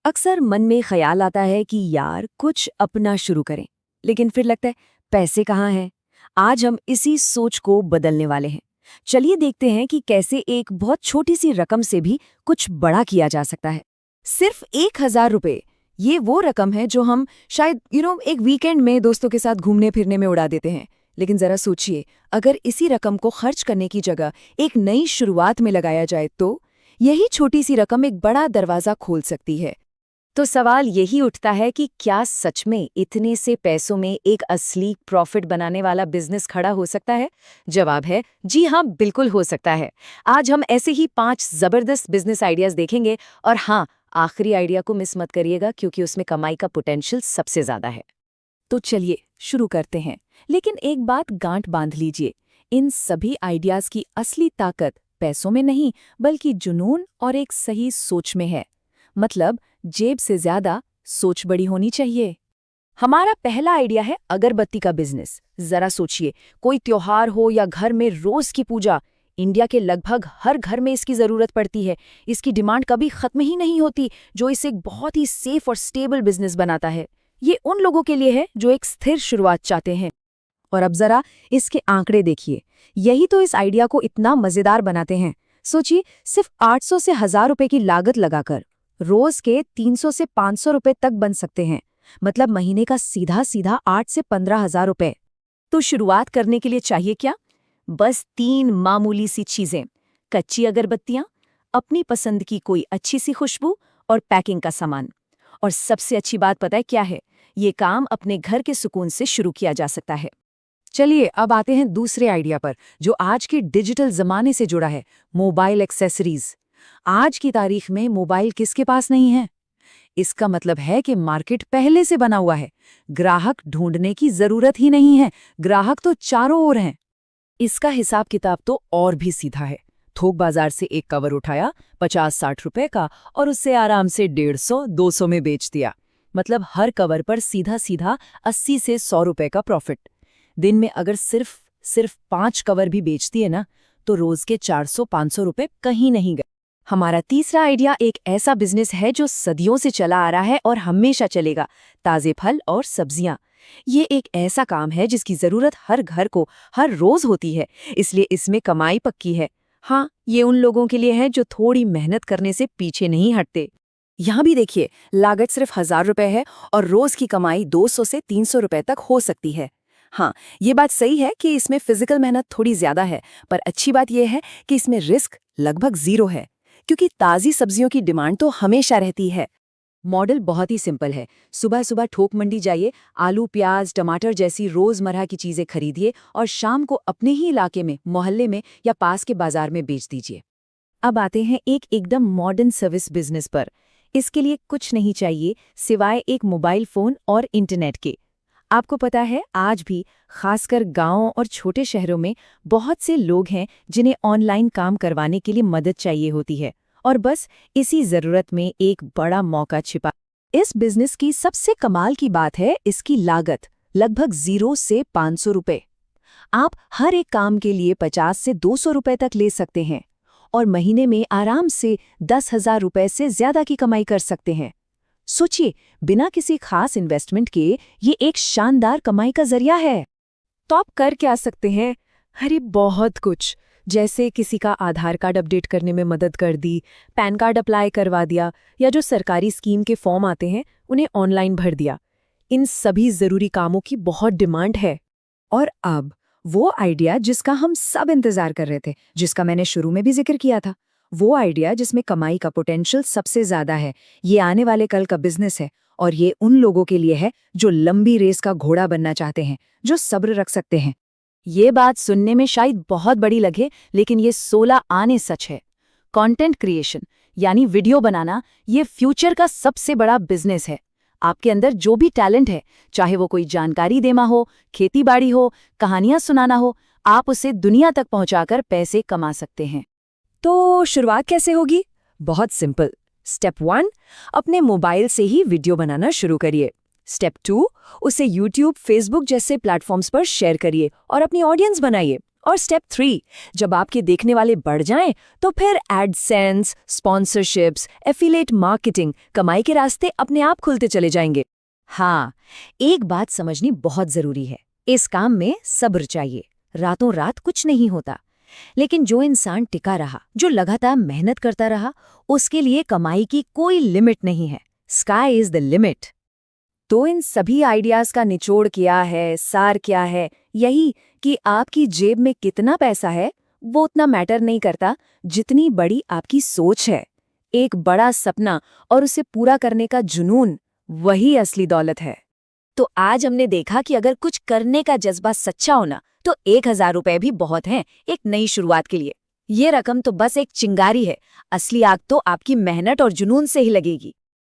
अक्सर मन में ख्याल आता है कि यार कुछ अपना शुरू करें, लेकिन फिर लगता है पैसे कहाँ हैं। आज हम इसी सोच को बदलने वाले हैं। चलिए देखते हैं कि कैसे एक बहुत छोटी सी रकम से भी कुछ बड़ा किया जा सकता है। सिर्फ 1,000 रुपये, ये वो रकम है जो हम शायद एक वीकेंड में दोस्तों के साथ घूमने फिरने में उड़ा देते हैं। लेकिन जरा सोचिए, अगर इसी रकम को खर्च करने की जगह एक नई शुरुआत में लगाया जाए तो यही छोटी सी रकम एक बड़ा दरवाजा खोल सकती है। तो सवाल यही उठता है कि क्या सच में इतने से पैसों में एक असली प्रॉफिट बनाने वाला बिजनेस खड़ा हो सकता है? जवाब है जी हाँ, बिल्कुल हो सकता है। आज हम ऐसे ही 5 जबरदस्त बिजनेस आइडियाज देखेंगे और हाँ, आखिरी आइडिया को मिस मत करिएगा क्योंकि उसमें कमाई का पोटेंशियल सबसे ज्यादा है। तो चलिए शुरू करते हैं, लेकिन एक बात गांठ बांध लीजिए, इन सभी आइडियाज की असली ताकत पैसों में नहीं बल्कि जुनून और एक सही सोच में है। मतलब जेब से ज्यादा सोच बड़ी होनी चाहिए। हमारा पहला आइडिया है अगरबत्ती का बिजनेस। जरा सोचिए, कोई त्योहार हो या घर में रोज की पूजा, इंडिया के लगभग हर घर में इसकी जरूरत पड़ती है। इसकी डिमांड कभी खत्म ही नहीं होती, जो इसे एक बहुत ही सेफ और स्टेबल बिजनेस बनाता है। ये उन लोगों के लिए है जो एक स्थिर शुरुआत चाहते हैं। और अब जरा इसके आंकड़े देखिए, यही तो इस आइडिया को इतना मजेदार बनाते हैं। सोचिए, सिर्फ 800 से 1,000 रुपए की लागत लगाकर रोज के 300 से 500 रुपए तक बन सकते हैं। मतलब महीने का सीधा सीधा 8 से 15,000 रुपए। तो शुरुआत करने के लिए चाहिए क्या? बस 3 मामूली सी चीजें: कच्ची अगरबत्तियां, अपनी पसंद की कोई अच्छी सी खुशबू और पैकिंग का सामान। और सबसे अच्छी बात पता है क्या है? ये काम अपने घर के सुकून से शुरू किया जा सकता है। चलिए अब आते हैं दूसरे आइडिया पर, जो आज के डिजिटल जमाने से जुड़ा है, मोबाइल एक्सेसरीज। आज की तारीख में मोबाइल किसके पास नहीं है? इसका मतलब है कि मार्केट पहले से बना हुआ है। ग्राहक ढूंढने की जरूरत ही नहीं है, ग्राहक तो चारों ओर हैं। इसका हिसाब किताब तो और भी सीधा है। थोक बाजार से एक कवर उठाया 50-60 रुपए का और उससे आराम से 150-200 में बेच दिया। मतलब हर कवर पर सीधा सीधा 80 से 100 रुपए का प्रॉफिट। दिन में अगर सिर्फ 5 कवर भी बेचती है ना, तो रोज के 400-500 रुपए कहीं नहीं गए। हमारा तीसरा आइडिया एक ऐसा बिजनेस है जो सदियों से चला आ रहा है और हमेशा चलेगा: ताजे फल और सब्जियां। ये एक ऐसा काम है जिसकी जरूरत हर घर को हर रोज होती है, इसलिए इसमें कमाई पक्की है। हाँ, ये उन लोगों के लिए है जो थोड़ी मेहनत करने से पीछे नहीं हटते। यहाँ भी देखिए, लागत सिर्फ 1,000 रुपए है और रोज की कमाई 200 से 300 रुपए तक हो सकती है। हाँ, ये बात सही है कि इसमें फिजिकल मेहनत थोड़ी ज्यादा है, पर अच्छी बात यह है कि इसमें रिस्क लगभग 0 है, क्योंकि ताजी सब्जियों की डिमांड तो हमेशा रहती है। मॉडल बहुत ही सिंपल है। सुबह सुबह थोक मंडी जाइए, आलू, प्याज, टमाटर जैसी रोजमर्रा की चीजें खरीदिए और शाम को अपने ही इलाके में, मोहल्ले में या पास के बाजार में बेच दीजिए। अब आते हैं एक एकदम मॉडर्न सर्विस बिजनेस पर। इसके लिए कुछ नहीं चाहिए सिवाय एक मोबाइल फोन और इंटरनेट के। आपको पता है, आज भी खासकर गांवों और छोटे शहरों में बहुत से लोग हैं जिन्हें ऑनलाइन काम करवाने के लिए मदद चाहिए होती है, और बस इसी जरूरत में एक बड़ा मौका छिपा। इस बिजनेस की सबसे कमाल की बात है इसकी लागत लगभग 0 से 500 रुपए। आप हर एक काम के लिए 50 से 200 रुपए तक ले सकते हैं और महीने में आराम से 10,000 रुपए से ज्यादा की कमाई कर सकते हैं। सोचिए, बिना किसी खास इन्वेस्टमेंट के ये एक शानदार कमाई का जरिया है। तो आप कर क्या सकते हैं? अरे बहुत कुछ। जैसे किसी का आधार कार्ड अपडेट करने में मदद कर दी, पैन कार्ड अप्लाई करवा दिया, या जो सरकारी स्कीम के फॉर्म आते हैं उन्हें ऑनलाइन भर दिया। इन सभी जरूरी कामों की बहुत डिमांड है। और अब वो आइडिया जिसका हम सब इंतजार कर रहे थे, जिसका मैंने शुरू में भी जिक्र किया था, वो आइडिया जिसमें कमाई का पोटेंशियल सबसे ज्यादा है, ये आने वाले कल का बिजनेस है। और ये उन लोगों के लिए है जो लंबी रेस का घोड़ा बनना चाहते हैं, जो सब्र रख सकते हैं। ये बात सुनने में शायद बहुत बड़ी लगे, लेकिन ये 16 आने सच है। कंटेंट क्रिएशन यानी वीडियो बनाना, ये फ्यूचर का सबसे बड़ा बिजनेस है। आपके अंदर जो भी टैलेंट है, चाहे वो कोई जानकारी देना हो, खेती-बाड़ी हो, कहानियां सुनाना हो, आप उसे दुनिया तक पहुंचाकर पैसे कमा सकते हैं। तो शुरुआत कैसे होगी? बहुत सिंपल। स्टेप 1, अपने मोबाइल से ही वीडियो बनाना शुरू करिए। स्टेप 2, उसे यूट्यूब, फेसबुक जैसे प्लेटफॉर्म्स पर शेयर करिए और अपनी ऑडियंस बनाइए। और स्टेप 3, जब आपके देखने वाले बढ़ जाएं, तो फिर एडसेंस, स्पॉन्सरशिप्स, एफिलिएट मार्केटिंग, कमाई के रास्ते अपने आप खुलते चले जाएंगे। हाँ, एक बात समझनी बहुत जरूरी है, इस काम में सब्र चाहिए। रातों रात कुछ नहीं होता, लेकिन जो इंसान टिका रहा, जो लगातार मेहनत करता रहा, उसके लिए कमाई की कोई लिमिट नहीं है। Sky is the limit. तो इन सभी आइडियाज का निचोड़ क्या है, सार क्या है? यही कि आपकी जेब में कितना पैसा है वो उतना मैटर नहीं करता जितनी बड़ी आपकी सोच है। एक बड़ा सपना और उसे पूरा करने का जुनून, वही असली दौलत है। तो आज हमने देखा कि अगर कुछ करने का जज्बा सच्चा होना, तो 1000 रुपए भी बहुत हैं एक नई शुरुआत के लिए। ये रकम तो बस एक चिंगारी है, असली आग तो आपकी मेहनत और जुनून से ही लगेगी।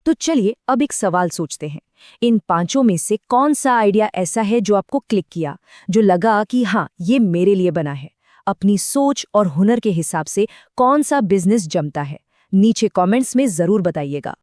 तो चलिए अब एक सवाल सोचते हैं, इन पांचों में से कौन सा आइडिया ऐसा है जो आपको क्लिक किया, जो लगा कि हाँ, ये मेरे लिए बना है? अपनी सोच और हुनर के हिसाब से कौन सा बिजनेस जमता है? नीचे कमेंट्स में जरूर बताइएगा।